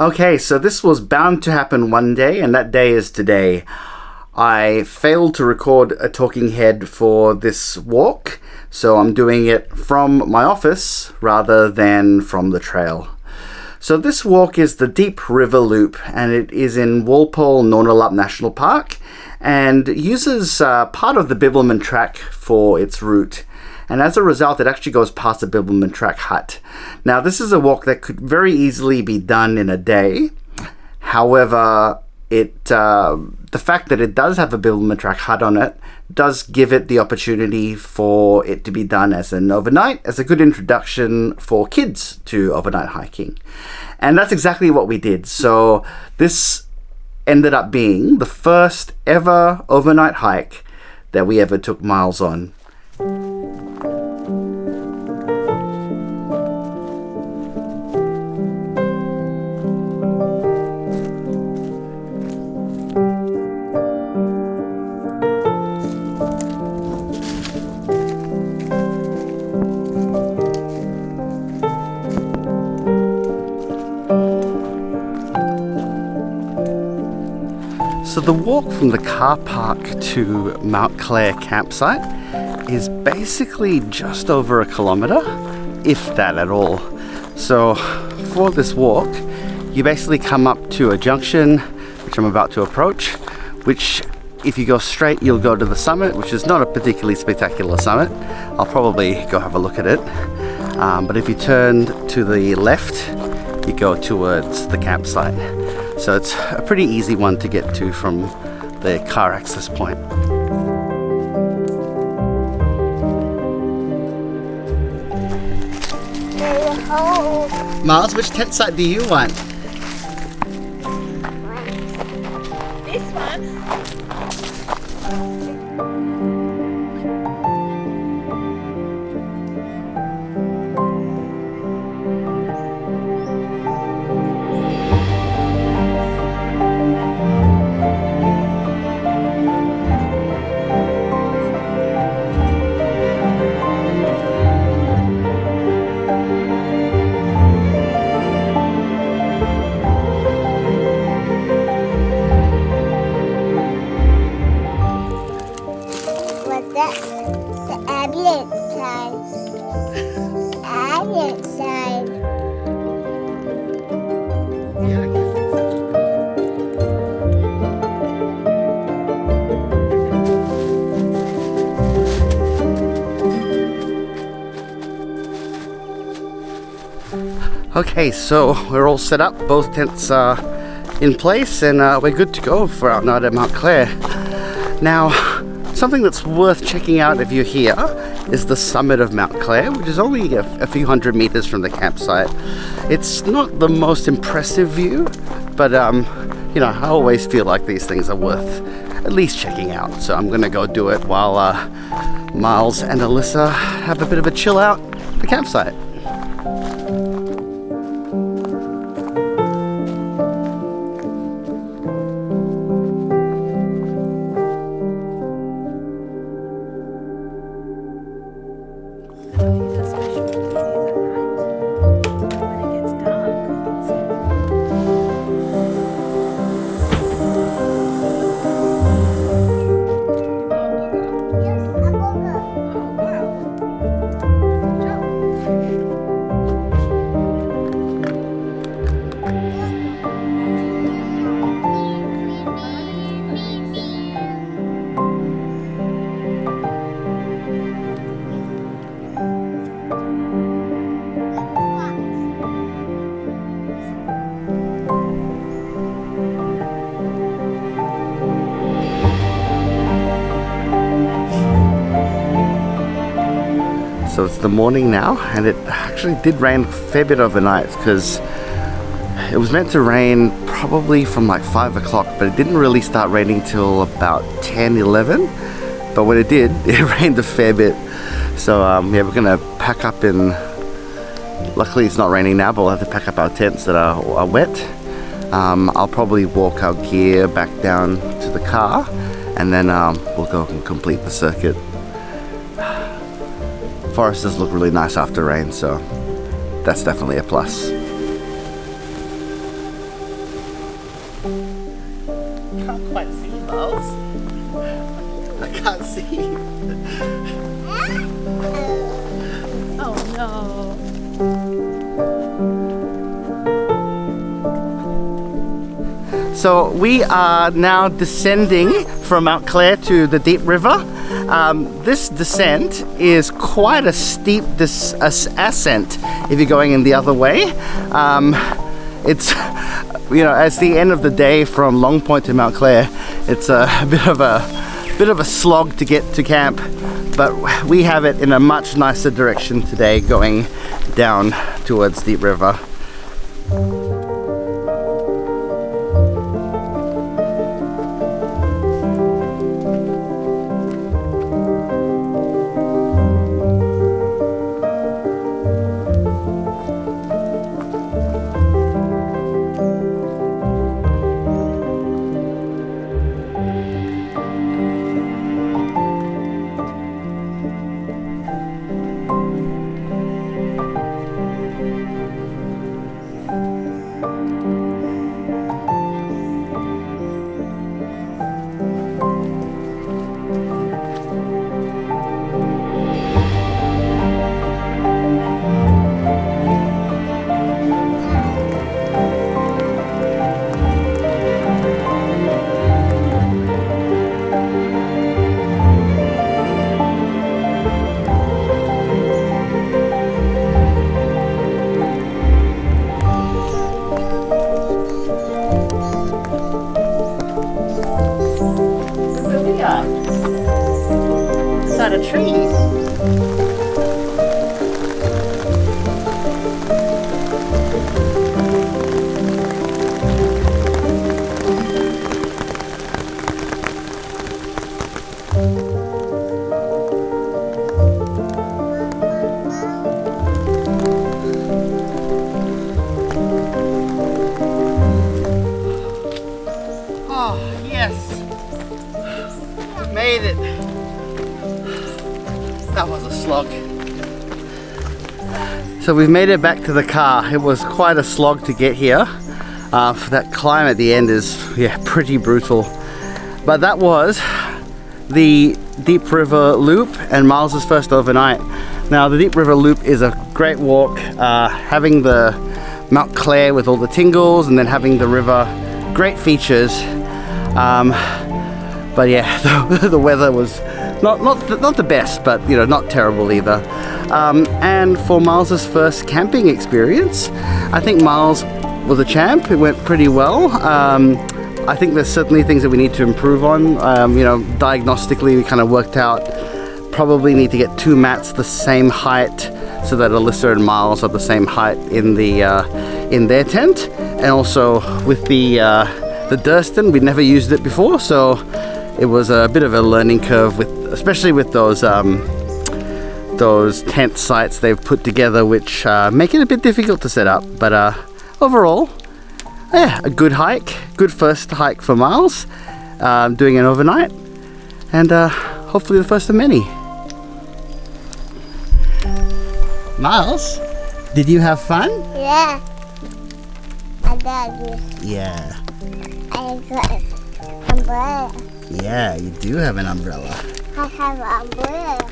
Okay, so this was bound to happen one day, and that day is today. I failed to record a talking head for this walk, so I'm doing it from my office rather than from the trail. So this walk is the Deep River Loop, and it is in Walpole-Nornalup National Park, and uses part of the Bibbulmun Track for its route. And as a result, it actually goes past the Bibbulmun Track hut. Now, this is a walk that could very easily be done in a day. However, the fact that it does have a Bibbulmun Track hut on it does give it the opportunity for it to be done as an overnight, as a good introduction for kids to overnight hiking. And that's exactly what we did. So this ended up being the first ever overnight hike that we ever took Miles on. So the walk from the car park to Mt Clare campsite is basically just over 1 kilometre, if that at all. So for this walk, you basically come up to a junction, which I'm about to approach, which if you go straight, you'll go to the summit, which is not a particularly spectacular summit. I'll probably go have a look at it. But if you turn to the left, you go towards the campsite. So it's a pretty easy one to get to from the car access point. Miles, which tent site do you want? This one. Okay, so we're all set up, both tents are in place, and we're good to go for our night at Mt Clare. Now, something that's worth checking out if you're here is the summit of Mt Clare, which is only a few hundred meters from the campsite. It's not the most impressive view, but you know, I always feel like these things are worth at least checking out. So I'm gonna go do it while Miles and Alyssa have a bit of a chill out at the campsite. So it's the morning now, and it actually did rain a fair bit overnight because it was meant to rain probably from like 5 o'clock, but it didn't really start raining till about 10, 11. But when it did, it rained a fair bit. So yeah, we're gonna pack up in, luckily it's not raining now, but we'll have to pack up our tents that are wet. I'll probably walk our gear back down to the car, and then we'll go and complete the circuit. Forest does look really nice after rain, so that's definitely a plus. see. Oh no. So we are now descending from Mt Clare to the deep river. This descent is quite a steep ascent if you're going in the other way. It's, you know, as the end of the day from Long Point to Mt Clare, it's a bit of a slog to get to camp, but we have it in a much nicer direction today, going down towards Deep River. Inside a tree. Oh, yes. Made it. That was a slog. So we've made it back to the car. It was quite a slog to get here. That climb at the end is, yeah, pretty brutal. But that was the Deep River Loop and Miles's first overnight. Now the Deep River Loop is a great walk. Having the Mt Clare with all the tingles and then having the river, great features. But yeah, the weather was not the best, but you know, not terrible either. And for Miles's first camping experience, I think Miles was a champ. It went pretty well. I think there's certainly things that we need to improve on. You know, diagnostically, we kind of worked out probably need to get 2 mats the same height so that Alyssa and Miles are the same height in their tent. And also with the Durston, we'd never used it before, so it was a bit of a learning curve, especially with those tent sites they've put together, which make it a bit difficult to set up. But overall, yeah, a good hike, good first hike for Miles, doing an overnight, and hopefully the first of many. Miles, did you have fun? Yeah. I got this. Yeah. I got an umbrella. Yeah, you do have an umbrella. I have an umbrella.